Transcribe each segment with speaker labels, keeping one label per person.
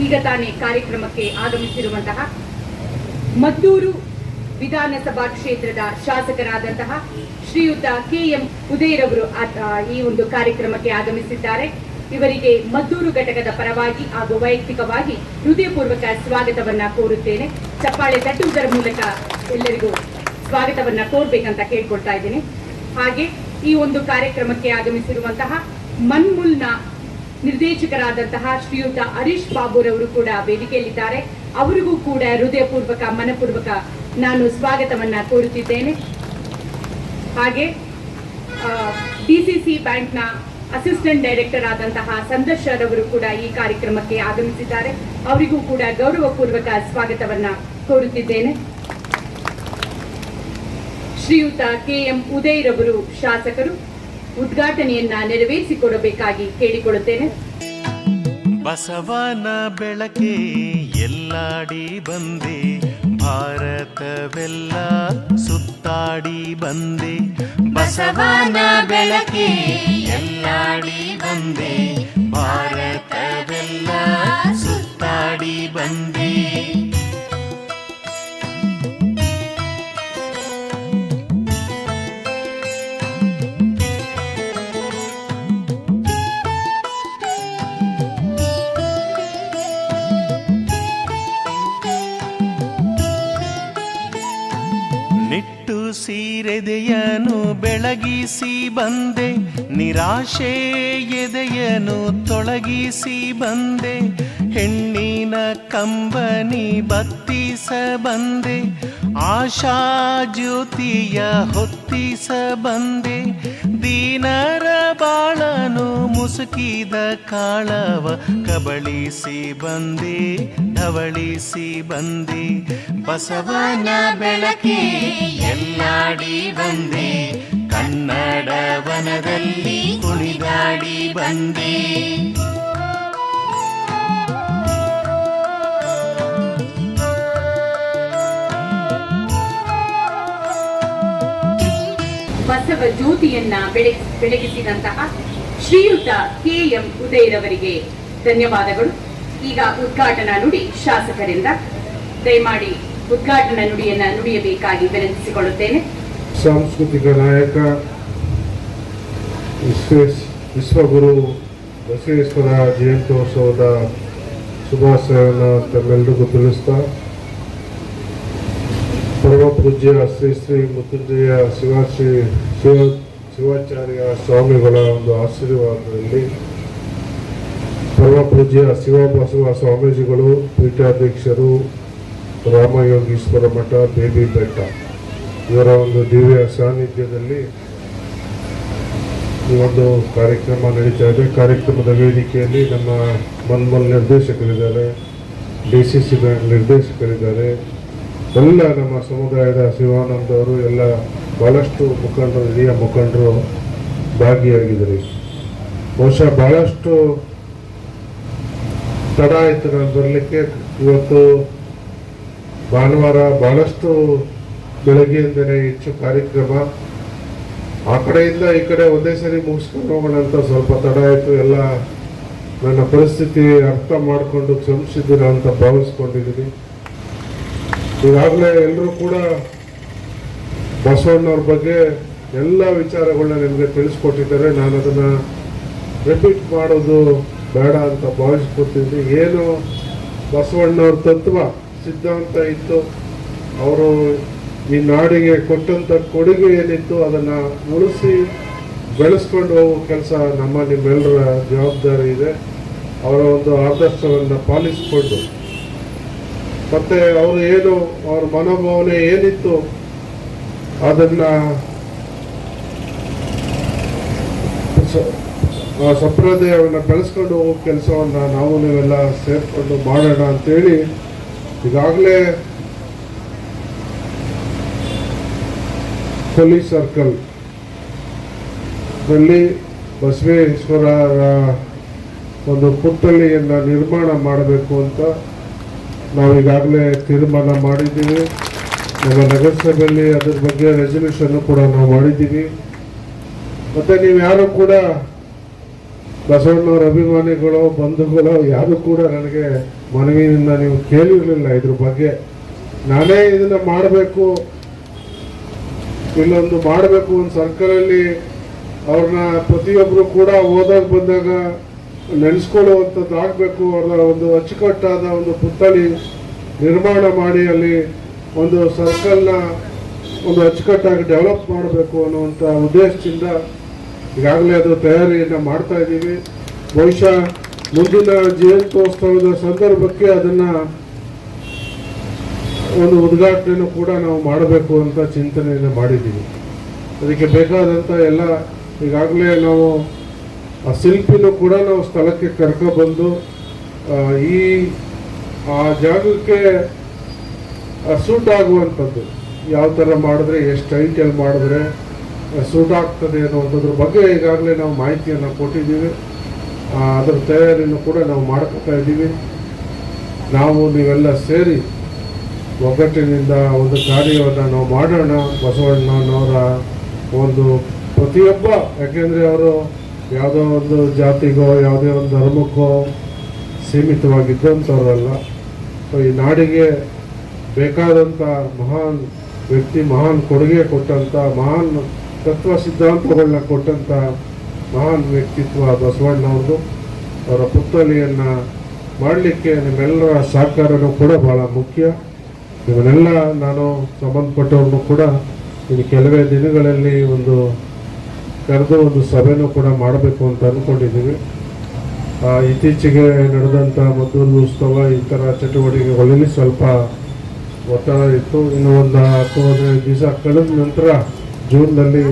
Speaker 1: ಈಗ ತಾನೇ ಕಾರ್ಯಕ್ರಮಕ್ಕೆ ಆಗಮಿಸಿರುವಂತಹ ಮದ್ದೂರು ವಿಧಾನಸಭಾ ಕ್ಷೇತ್ರದ ಶಾಸಕರಾದಂತಹ ಶ್ರೀಯುತ KM ಉದಯರವರು ಈ ಒಂದು ಕಾರ್ಯಕ್ರಮಕ್ಕೆ ಆಗಮಿಸಿದ್ದಾರೆ. ಇವರಿಗೆ ಮದ್ದೂರು ಘಟಕದ ಪರವಾಗಿ ಹಾಗೂ ವೈಯಕ್ತಿಕವಾಗಿ ಹೃದಯಪೂರ್ವಕ ಸ್ವಾಗತವನ್ನ ಕೋರುತ್ತೇನೆ. ಚಪ್ಪಾಳೆ ತಟ್ಟುವುದರ ಮೂಲಕ ಎಲ್ಲರಿಗೂ ಸ್ವಾಗತವನ್ನ ಕೋರ್ಬೇಕಂತ ಕೇಳ್ಕೊಳ್ತಾ ಇದ್ದೇನೆ. ಹಾಗೆ ಈ ಒಂದು ಕಾರ್ಯಕ್ರಮಕ್ಕೆ ಆಗಮಿಸಿರುವಂತಹ ಮನ್ಮುಲ್ನ ನಿರ್ದೇಶಕರಾದಂತಹ ಶ್ರೀಯುತ ಹರೀಶ್ ಬಾಬುರವರು ಕೂಡ ವೇದಿಕೆಯಲ್ಲಿದ್ದಾರೆ. ಅವರಿಗೂ ಕೂಡ ಹೃದಯಪೂರ್ವಕ ಮನಪೂರ್ವಕ ನಾನು ಸ್ವಾಗತವನ್ನ ಕೋರುತ್ತಿದ್ದೇನೆ. ಹಾಗೆ DCC ಬ್ಯಾಂಕ್ನ ಅಸಿಸ್ಟೆಂಟ್ ಡೈರೆಕ್ಟರ್ ಆದಂತಹ ಸಂದರ್ಶರ್ ಅವರು ಕೂಡ ಈ ಕಾರ್ಯಕ್ರಮಕ್ಕೆ ಆಗಮಿಸಿದ್ದಾರೆ. ಅವರಿಗೂ ಕೂಡ ಗೌರವಪೂರ್ವಕ ಸ್ವಾಗತವನ್ನ ಕೋರುತ್ತಿದ್ದೇನೆ. ಶ್ರೀಯುತ KM ಉದಯರವರು ಶಾಸಕರು ಉದ್ಘಾಟನೆಯನ್ನ ನೆರವೇರಿಸಿಕೊಡಬೇಕಾಗಿ ಕೇಳಿಕೊಳ್ಳುತ್ತೇನೆ.
Speaker 2: ಬಸವನ ಬೆಳಕೆ ಎಲ್ಲಾಡಿ ಬಂದೆ, ಭಾರತವೆಲ್ಲ ಸುತ್ತಾಡಿ ಬಂದೆ. ಬಸವನ ಬೆಳಕೆ ಎಲ್ಲಾಡಿ ಬಂದೆ, ಭಾರತವೆಲ್ಲ ಸುತ್ತಾಡಿ ಬಂದೆ. ನಿಟ್ಟು ಸೀರೆದೆಯನು ಬೆಳಗಿಸಿ ಬಂದೆ, ನಿರಾಶೆ ಎದೆಯನು ತೊಳಗಿಸಿ ಬಂದೆ. ಹೆಣ್ಣಿನ ಕಂಬನಿ ಬತ್ತಿಸ ಬಂದೆ, ಆಶಾ ಜ್ಯೋತಿಯ ಹೊತ್ತಿಸ ಬಂದೆ. ದೀನರ ಬಾಳನು ಮುಸುಕಿದ ಕಾಳವ ಕಬಳಿಸಿ ಬಂದೆ, ಧವಳಿಸಿ ಬಂದೆ. ಬಸವನ ಬೆಳಕೆ ಎಲ್ಲಾಡಿ ಬಂದೆ, ಕನ್ನಡ ವನದಲ್ಲಿ ಕುಣಿದಾಡಿ ಬಂದೆ.
Speaker 1: ಬಸವ ಜ್ಯೋತಿಯನ್ನ ಬೆಳಗಿಸಿದಂತಹ ಶ್ರೀಯುತ KM ಉದಯರವರಿಗೆ ಧನ್ಯವಾದಗಳು. ಈಗ ಉದ್ಘಾಟನಾ ನುಡಿ ಶಾಸಕರಿಂದ. ದಯಮಾಡಿ ಉದ್ಘಾಟನಾ ನುಡಿಯನ್ನ ನುಡಿಯಬೇಕಾಗಿ ವಿನಂತಿಸಿಕೊಳ್ಳುತ್ತೇನೆ.
Speaker 3: ಸಾಂಸ್ಕೃತಿಕ ನಾಯಕ ವಿಶ್ವಗುರು ಬಸವೇಶ್ವರ ಜಯಂತ್ಯೋತ್ಸವದ ಶುಭಾಶಯವನ್ನು ತಮ್ಮೆಲ್ಲರಿಗೂ ತಿಳಿಸ್ತಾ, ಪರಮ ಪೂಜ್ಯ ಶ್ರೀ ಶ್ರೀ ಮೃತ್ಯುಂಜಯ ಶಿವಾಚಾರ್ಯ ಸ್ವಾಮಿಗಳ ಒಂದು ಆಶೀರ್ವಾದದಲ್ಲಿ ಪರಮ ಪೂಜ್ಯ ಶಿವಬಸವ ಸ್ವಾಮೀಜಿಗಳು, ಪೀಠಾಧ್ಯಕ್ಷರು, ರಾಮಯೋಗೀಶ್ವರ ಮಠ, ಬೇಬಿ ಬೆಟ್ಟ ಇವರ ಒಂದು ದಿವ್ಯ ಸಾನ್ನಿಧ್ಯದಲ್ಲಿ ಈ ಒಂದು ಕಾರ್ಯಕ್ರಮ ನಡೀತಾ ಇದೆ. ಕಾರ್ಯಕ್ರಮದ ವೇದಿಕೆಯಲ್ಲಿ ನಮ್ಮ ಮನ್ಮಲ್ ನಿರ್ದೇಶಕರಿದ್ದಾರೆ, DCC ಬ್ಯಾಂಕ್ ನಿರ್ದೇಶಕರಿದ್ದಾರೆ, ಎಲ್ಲ ನಮ್ಮ ಸಮುದಾಯದ ಶಿವಾನಂದ ಅವರು, ಎಲ್ಲ ಭಾಳಷ್ಟು ಮುಖಂಡರು, ಹಿರಿಯ ಮುಖಂಡರು ಭಾಗಿಯಾಗಿದ್ದಾರೆ. ಬಹುಶಃ ಭಾಳಷ್ಟು ತಡ ಆಯಿತು ನಾನು ಬರಲಿಕ್ಕೆ. ಇವತ್ತು ಭಾನುವಾರ ಭಾಳಷ್ಟು ಬೆಳಗ್ಗೆಯಿಂದಲೇ ಹೆಚ್ಚು ಕಾರ್ಯಕ್ರಮ, ಆ ಕಡೆಯಿಂದ ಈ ಕಡೆ ಒಂದೇ ಸರಿ ಮುಗಿಸ್ಕೊಂಡು ಹೋಗೋಣ ಅಂತ ಸ್ವಲ್ಪ ತಡ ಆಯಿತು. ಎಲ್ಲ ನನ್ನ ಪರಿಸ್ಥಿತಿ ಅರ್ಥ ಮಾಡಿಕೊಂಡು ಕ್ಷಮಿಸಿದ್ದೀರ ಅಂತ ಭಾವಿಸ್ಕೊಂಡಿದ್ದೀನಿ. ಈಗಾಗಲೇ ಎಲ್ಲರೂ ಕೂಡ ಬಸವಣ್ಣವ್ರ ಬಗ್ಗೆ ಎಲ್ಲ ವಿಚಾರಗಳನ್ನ ನಿಮಗೆ ತಿಳಿಸ್ಕೊಟ್ಟಿದ್ದಾರೆ. ನಾನು ಅದನ್ನು ರಿಪೀಟ್ ಮಾಡೋದು ಬೇಡ ಅಂತ ಭಾವಿಸ್ಕೊತಿದ್ದೀನಿ. ಏನು ಬಸವಣ್ಣವ್ರ ತತ್ವ ಸಿದ್ಧಾಂತ ಇತ್ತು, ಅವರು ಈ ನಾಡಿಗೆ ಕೊಟ್ಟಂಥ ಕೊಡುಗೆ ಏನಿತ್ತು ಅದನ್ನು ಉಳಿಸಿ ಬೆಳೆಸ್ಕೊಂಡು ಹೋಗೋ ಕೆಲಸ ನಿಮ್ಮೆಲ್ಲರ ಜವಾಬ್ದಾರಿ ಇದೆ. ಅವರ ಒಂದು ಆದರ್ಶವನ್ನು ಪಾಲಿಸಿಕೊಂಡು ಮತ್ತು ಅವರು ಏನು ಅವ್ರ ಮನೋಭಾವನೆ ಏನಿತ್ತು ಅದನ್ನು ಸಂಪ್ರದಾಯವನ್ನು ಬೆಳೆಸ್ಕೊಂಡು ಹೋಗೋ ಕೆಲಸವನ್ನು ನಾವು ನೀವೆಲ್ಲ ಸೇರಿಕೊಂಡು ಮಾಡೋಣ ಅಂತೇಳಿ ಈಗಾಗಲೇ ಪೊಲೀಸ್ ಸರ್ಕಲ್ ನಲ್ಲಿ ಬಸವೇಶ್ವರರ ಒಂದು ಪುತ್ಥಳಿಯನ್ನು ನಿರ್ಮಾಣ ಮಾಡಬೇಕು ಅಂತ ನಾವು ಈಗಾಗಲೇ ತೀರ್ಮಾನ ಮಾಡಿದ್ದೀವಿ. ನಮ್ಮ ನಗರಸಭೆಯಲ್ಲಿ ಅದ್ರ ಬಗ್ಗೆ ರೆಸಲ್ಯೂಷನ್ ಕೂಡ ನಾವು ಮಾಡಿದ್ದೀವಿ. ಮತ್ತು ನೀವು ಯಾರು ಕೂಡ ಬಸವಣ್ಣವ್ರ ಅಭಿಮಾನಿಗಳು ಬಂಧುಗಳು ಯಾರು ಕೂಡ ನನಗೆ ಮನವಿಯಿಂದ ನೀವು ಕೇಳಿರಲಿಲ್ಲ ಇದ್ರ ಬಗ್ಗೆ. ನಾನೇ ಇದನ್ನ ಮಾಡಬೇಕು, ಇಲ್ಲೊಂದು ಮಾಡಬೇಕು, ಒಂದು ಸರ್ಕಲಲ್ಲಿ ಅವ್ರನ್ನ ಪ್ರತಿಯೊಬ್ಬರು ಕೂಡ ಓದಾಗ ಬಂದಾಗ ನೆನೆಸ್ಕೊಳ್ಳುವಂಥದ್ದು ಆಗಬೇಕು. ಅವರ ಒಂದು ಅಚ್ಚುಕಟ್ಟಾದ ಒಂದು ಪುತ್ಥಳಿ ನಿರ್ಮಾಣ ಮಾಡಿ ಅಲ್ಲಿ ಒಂದು ಸರ್ಕಲ್ನ ಒಂದು ಅಚ್ಚುಕಟ್ಟಾಗಿ ಡೆವಲಪ್ ಮಾಡಬೇಕು ಅನ್ನುವಂಥ ಉದ್ದೇಶದಿಂದ ಈಗಾಗಲೇ ಅದು ತಯಾರಿಯನ್ನು ಮಾಡ್ತಾ ಇದ್ದೀವಿ. ಬಹುಶಃ ಮುಂದಿನ ಜಯಂತ್ಯೋತ್ಸವದ ಸಂದರ್ಭಕ್ಕೆ ಅದನ್ನು ಒಂದು ಉದ್ಘಾಟನೆಯನ್ನು ಕೂಡ ನಾವು ಮಾಡಬೇಕು ಅಂತ ಚಿಂತನೆಯನ್ನು ಮಾಡಿದ್ದೀವಿ. ಅದಕ್ಕೆ ಬೇಕಾದಂಥ ಎಲ್ಲ ಈಗಾಗಲೇ ನಾವು ಆ ಶಿಲ್ಪಿನೂ ಕೂಡ ನಾವು ಸ್ಥಳಕ್ಕೆ ಕರ್ಕೊಬಂದು ಆ ಜಾಗಕ್ಕೆ ಸೂಟ್ ಆಗುವಂಥದ್ದು ಯಾವ ಥರ ಮಾಡಿದ್ರೆ, ಎಷ್ಟು ಹೈಟಲ್ಲಿ ಮಾಡಿದ್ರೆ ಸೂಟ್ ಆಗ್ತದೆ ಅನ್ನುವಂಥದ್ರ ಬಗ್ಗೆ ಈಗಾಗಲೇ ನಾವು ಮಾಹಿತಿಯನ್ನು ಕೊಟ್ಟಿದ್ದೀವಿ. ಅದರ ತಯಾರಿಯನ್ನು ಕೂಡ ನಾವು ಮಾಡ್ಕೊತಾ ಇದ್ದೀವಿ. ನಾವು ನೀವೆಲ್ಲ ಸೇರಿ ಒಗ್ಗಟ್ಟಿನಿಂದ ಒಂದು ಕಾರ್ಯವನ್ನು ನಾವು ಮಾಡೋಣ. ಬಸವಣ್ಣನವರ ಒಂದು ಪ್ರತಿಯೊಬ್ಬ, ಯಾಕೆಂದರೆ ಅವರು ಯಾವುದೋ ಒಂದು ಜಾತಿಗೋ ಯಾವುದೇ ಒಂದು ಧರ್ಮಕ್ಕೋ ಸೀಮಿತವಾಗಿದ್ದಂಥವ್ರಲ್ಲ. ಸೊ ಈ ನಾಡಿಗೆ ಬೇಕಾದಂಥ ಮಹಾನ್ ವ್ಯಕ್ತಿ, ಮಹಾನ್ ಕೊಡುಗೆ ಕೊಟ್ಟಂಥ, ಮಹಾನ್ ತತ್ವ ಸಿದ್ಧಾಂತಗಳನ್ನ ಕೊಟ್ಟಂಥ ಮಹಾನ್ ವ್ಯಕ್ತಿತ್ವ ಬಸವಣ್ಣವ್ರದ್ದು. ಅವರ ಪುತ್ಥಳಿಯನ್ನು ಮಾಡಲಿಕ್ಕೆ ನಿಮ್ಮೆಲ್ಲರ ಸಹಕಾರನೂ ಕೂಡ ಭಾಳ ಮುಖ್ಯ. ಇವನ್ನೆಲ್ಲ ನಾನು ಸಂಬಂಧಪಟ್ಟವ್ರನ್ನೂ ಕೂಡ ಇನ್ನು ಕೆಲವೇ ದಿನಗಳಲ್ಲಿ ಒಂದು ಕರೆದು ಒಂದು ಸಭೆನೂ ಕೂಡ ಮಾಡಬೇಕು ಅಂತ ಅಂದ್ಕೊಂಡಿದ್ದೀವಿ. ಇತ್ತೀಚೆಗೆ ನಡೆದಂಥ ಮದ್ದೂರು ಉತ್ಸವ ಈ ಥರ ಚಟುವಟಿಕೆಗಳಲ್ಲಿ ಸ್ವಲ್ಪ ಒತ್ತಡ ಇತ್ತು. ಇನ್ನು ಒಂದು 10-15 ದಿವಸ ಕಳೆದ ನಂತರ ಜೂನ್ನಲ್ಲಿ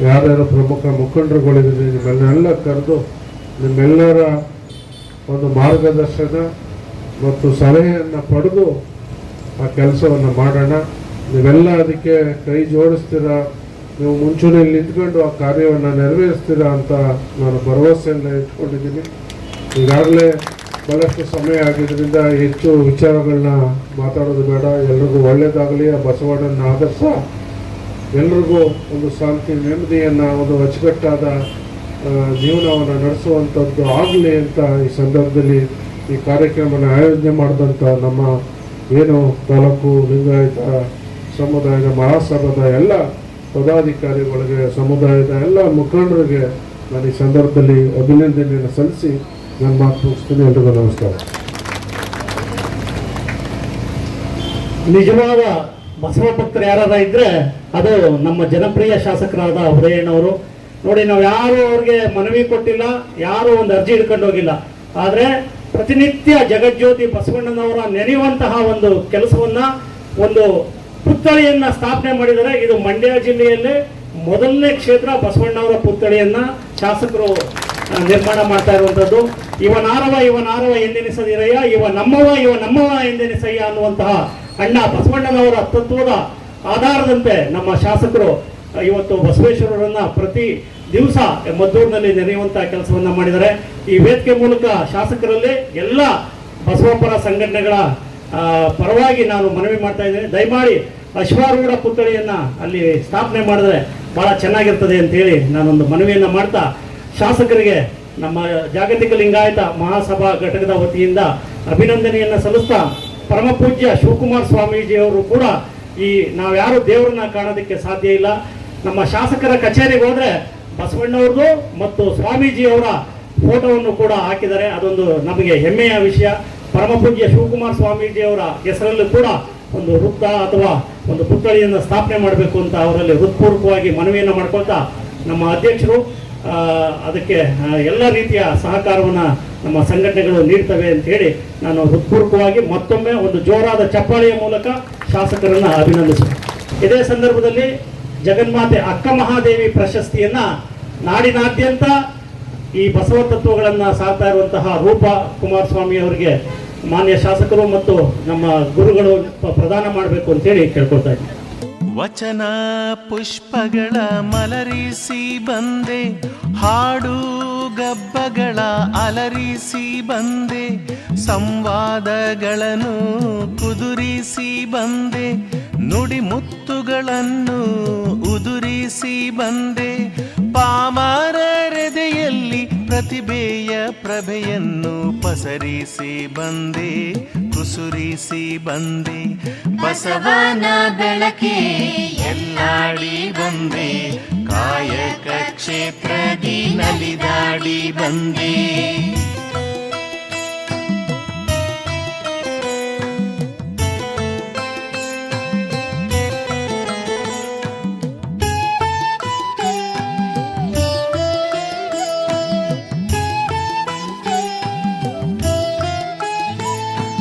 Speaker 3: ಯಾರ್ಯಾರು ಪ್ರಮುಖ ಮುಖಂಡರುಗಳಿದ್ದೀವಿ ನಿಮ್ಮೆಲ್ಲ ಕರೆದು ನಿಮ್ಮೆಲ್ಲರ ಒಂದು ಮಾರ್ಗದರ್ಶನ ಮತ್ತು ಸಲಹೆಯನ್ನು ಪಡೆದು ಆ ಕೆಲಸವನ್ನು ಮಾಡೋಣ. ನೀವೆಲ್ಲ ಅದಕ್ಕೆ ಕೈ ಜೋಡಿಸ್ತೀರಾ, ನೀವು ಮುಂಚೂಣಿಯಲ್ಲಿ ನಿಂತ್ಕೊಂಡು ಆ ಕಾರ್ಯವನ್ನು ನೆರವೇರಿಸ್ತೀರಾ ಅಂತ ನಾನು ಭರವಸೆಯನ್ನು ಇಟ್ಕೊಂಡಿದ್ದೀನಿ. ಈಗಾಗಲೇ ಭಾಳಷ್ಟು ಸಮಯ ಆಗಿದ್ದರಿಂದ ಹೆಚ್ಚು ವಿಚಾರಗಳನ್ನ ಮಾತಾಡೋದು ಬೇಡ. ಎಲ್ರಿಗೂ ಒಳ್ಳೆಯದಾಗಲಿ. ಆ ಬಸವಣ್ಣನ ಆದರ್ಶ ಎಲ್ರಿಗೂ ಒಂದು ಶಾಂತಿ, ನೆಮ್ಮದಿಯನ್ನು, ಒಂದು ಅಚ್ಚುಕಟ್ಟಾದ ಜೀವನವನ್ನು ನಡೆಸುವಂಥದ್ದು ಆಗಲಿ ಅಂತ ಈ ಸಂದರ್ಭದಲ್ಲಿ ಈ ಕಾರ್ಯಕ್ರಮನ ಆಯೋಜನೆ ಮಾಡಿದಂಥ ನಮ್ಮ ಏನು ತಾಲೂಕು ಲಿಂಗಾಯತ ಸಮುದಾಯದ ಮಹಾಸಭಾದ ಎಲ್ಲ ಪದಾಧಿಕಾರಿಗಳಿಗೆ, ಸಮುದಾಯದ ಎಲ್ಲ ಮುಖಂಡರಿಗೆ ನಾನು ಈ ಸಂದರ್ಭದಲ್ಲಿ ಅಭಿನಂದನೆಯನ್ನು ಸಲ್ಲಿಸಿ ನನ್ನ ಮಾತು ಮುಗಿಸ್ತೀನಿ. ಎಲ್ರಿಗೂ ನಮಸ್ಕಾರ.
Speaker 4: ನಿಜವಾದ ಬಸವ ಭಕ್ತರು ಯಾರಾದ ಇದ್ರೆ ಅದು ನಮ್ಮ ಜನಪ್ರಿಯ ಶಾಸಕರಾದ ಉದಯಣ್ಣವರು. ನೋಡಿ, ನಾವು ಯಾರು ಅವ್ರಿಗೆ ಮನವಿ ಕೊಟ್ಟಿಲ್ಲ, ಯಾರು ಒಂದು ಅರ್ಜಿ ಹಿಡ್ಕೊಂಡು ಹೋಗಿಲ್ಲ. ಆದರೆ ಪ್ರತಿನಿತ್ಯ ಜಗಜ್ಯೋತಿ ಬಸವಣ್ಣನವರ ನೆನೆಯುವಂತಹ ಒಂದು ಕೆಲಸವನ್ನ, ಒಂದು ಪುತ್ಥಳಿಯನ್ನ ಸ್ಥಾಪನೆ ಮಾಡಿದರೆ. ಇದು ಮಂಡ್ಯ ಜಿಲ್ಲೆಯಲ್ಲಿ ಮೊದಲನೇ ಕ್ಷೇತ್ರ ಬಸವಣ್ಣವರ ಪುತ್ಥಳಿಯನ್ನ ಶಾಸಕರು ನಿರ್ಮಾಣ ಮಾಡ್ತಾ ಇರುವಂತದ್ದು. ಇವನಾರವ ಎಂದೆನಿಸದಿರಯ್ಯ, ಇವ ನಮ್ಮವ ಎಂದೆನಿಸಯ್ಯ ಅನ್ನುವಂತಹ ಅಣ್ಣ ಬಸವಣ್ಣನವರ ತತ್ವದ ಆಧಾರದಂತೆ ನಮ್ಮ ಶಾಸಕರು ಇವತ್ತು ಬಸವೇಶ್ವರರನ್ನ ಪ್ರತಿ ದಿವಸ ಮದ್ದೂರಿನಲ್ಲಿ ನೆನೆಯುವಂತಹ ಕೆಲಸವನ್ನ ಮಾಡಿದ್ದಾರೆ. ಈ ವೇದಿಕೆ ಮೂಲಕ ಶಾಸಕರಲ್ಲಿ ಎಲ್ಲ ಬಸವಪರ ಸಂಘಟನೆಗಳ ಪರವಾಗಿ ನಾನು ಮನವಿ ಮಾಡ್ತಾ ಇದ್ದೇನೆ. ದಯಮಾಡಿ ಅಶ್ವಾರೂಢ ಪುತ್ಥಳಿಯನ್ನ ಅಲ್ಲಿ ಸ್ಥಾಪನೆ ಮಾಡಿದ್ರೆ ಬಹಳ ಚೆನ್ನಾಗಿರ್ತದೆ ಅಂತ ಹೇಳಿ ನಾನೊಂದು ಮನವಿಯನ್ನ ಮಾಡ್ತಾ, ಶಾಸಕರಿಗೆ ನಮ್ಮ ಜಾಗತಿಕ ಲಿಂಗಾಯತ ಮಹಾಸಭಾ ಘಟಕದ ವತಿಯಿಂದ ಅಭಿನಂದನೆಯನ್ನ ಸಲ್ಲಿಸ್ತಾ, ಪರಮ ಪೂಜ್ಯ ಶಿವಕುಮಾರ ಸ್ವಾಮೀಜಿಯವರು ಕೂಡ ನಾವ್ಯಾರು ದೇವರನ್ನ ಕಾಣೋದಕ್ಕೆ ಸಾಧ್ಯ ಇಲ್ಲ. ನಮ್ಮ ಶಾಸಕರ ಕಚೇರಿಗೆ ಹೋದ್ರೆ ಬಸವಣ್ಣವ್ರದ್ದು ಮತ್ತು ಸ್ವಾಮೀಜಿಯವರ ಫೋಟೋವನ್ನು ಕೂಡ ಹಾಕಿದ್ದಾರೆ. ಅದೊಂದು ನಮಗೆ ಹೆಮ್ಮೆಯ ವಿಷಯ. ಪರಮ ಪೂಜ್ಯ ಶಿವಕುಮಾರ ಸ್ವಾಮೀಜಿಯವರ ಹೆಸರಲ್ಲೂ ಕೂಡ ಒಂದು ವೃತ್ತ ಅಥವಾ ಒಂದು ಪುತ್ಥಳಿಯನ್ನು ಸ್ಥಾಪನೆ ಮಾಡಬೇಕು ಅಂತ ಅವರಲ್ಲಿ ಹೃತ್ಪೂರ್ವಕವಾಗಿ ಮನವಿಯನ್ನು ಮಾಡ್ಕೊಳ್ತಾ, ನಮ್ಮ ಅಧ್ಯಕ್ಷರು ಅದಕ್ಕೆ ಎಲ್ಲ ರೀತಿಯ ಸಹಕಾರವನ್ನು ನಮ್ಮ ಸಂಘಟನೆಗಳು ನೀಡ್ತವೆ ಅಂತ ಹೇಳಿ ನಾನು ಹೃತ್ಪೂರ್ವಕವಾಗಿ ಮತ್ತೊಮ್ಮೆ ಒಂದು ಜೋರಾದ ಚಪ್ಪಾಳೆಯ ಮೂಲಕ ಶಾಸಕರನ್ನ ಅಭಿನಂದಿಸುತ್ತೇನೆ. ಇದೇ ಸಂದರ್ಭದಲ್ಲಿ ಜಗನ್ಮಾತೆ ಅಕ್ಕ ಮಹಾದೇವಿ ಪ್ರಶಸ್ತಿಯನ್ನ ನಾಡಿನಾದ್ಯಂತ ಈ ಬಸವ ತತ್ವಗಳನ್ನ ಸಾರ್ತಾ ಇರುವಂತಹ ರೂಪ ಕುಮಾರಸ್ವಾಮಿ ಅವರಿಗೆ ಮಾನ್ಯ ಶಾಸಕರು ಮತ್ತು ನಮ್ಮ ಗುರುಗಳು ಪ್ರದಾನ ಮಾಡಬೇಕು ಅಂತ ಹೇಳಿ ಕೇಳ್ಕೊಳ್ತಾ ಇದ್ದೀನಿ.
Speaker 2: ವಚನ ಪುಷ್ಪಗಳ ಮಲರಿಸಿ ಬಂದೆ, ಹಾಡು ಗಬ್ಬಗಳ ಅಲರಿಸಿ ಬಂದೆ, ಸಂವಾದಗಳನ್ನು ಕುದುರಿಸಿ ಬಂದೆ, ನುಡಿ ಮುತ್ತುಗಳನ್ನು ಉದುರಿಸಿ ಬಂದೆ, ಪಾಮರರೆದೆಯಲ್ಲಿ ಪ್ರತಿಭೆಯ ಪ್ರಭೆಯನ್ನು ಪಸರಿಸಿ ಬಂದೆ, ಕುಸುರಿಸಿ ಬಂದೆ. ಬಸವನ ಬೆಳಕೆ ಎಲ್ಲಾಡಿ ಬಂದೆ, ಕಾಯಕ ಕ್ಷೇತ್ರದಿ ನಲಿದಾಡಿ ಬಂದೆ.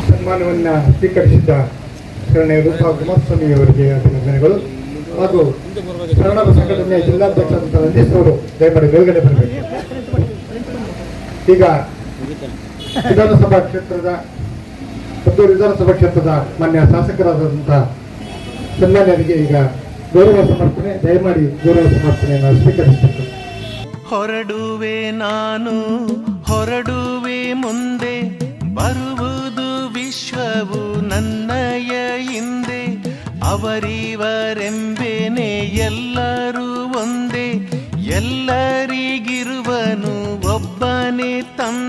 Speaker 5: ಸನ್ಮಾನವನ್ನು ಸ್ವೀಕರಿಸಿದ್ದ ಶರಣೆ ರೂಪಾ ಕುಮಾರಸ್ವಾಮಿ ಅವರಿಗೆ ಅಭಿನಂದನೆಗಳು. ಹಾಗೂ ಶರಣರ ಸಂಘಟನೆಯ ಜಿಲ್ಲಾಧ್ಯಕ್ಷರಾದ ರಂಜಿತ್ ಅವರು ದಯಮಾಡಿ ಮೇಲ್ಗಡೆ ಬರಬೇಕು. ಈಗ ವಿಧಾನಸಭಾ ಕ್ಷೇತ್ರದ ಪುತ್ತೂರು ವಿಧಾನಸಭಾ ಕ್ಷೇತ್ರದ ಮಾನ್ಯ ಶಾಸಕರಾದಂತಹ ಸನ್ಮಾನ್ಯರಿಗೆ ಈಗ ಗೌರವ ಸಮರ್ಪಣೆ, ದಯಮಾಡಿ ಗೌರವ ಸಮರ್ಪಣೆಯನ್ನು ಸ್ವೀಕರಿಸಬೇಕು.
Speaker 2: ಹೊರಡುವೆ ನಾನು, ಹೊರಡುವೆ ಮುಂದೆ, ಬರುವುದು ವಿಶ್ವವು ನನ್ನಯ ಹಿಂದೆ. ಅವರಿವರೆಂಬೇನೆ ಎಲ್ಲರೂ ಒಂದೇ, ಎಲ್ಲರಿಗಿರುವನು ಒಬ್ಬನೇ ತಂದೆ.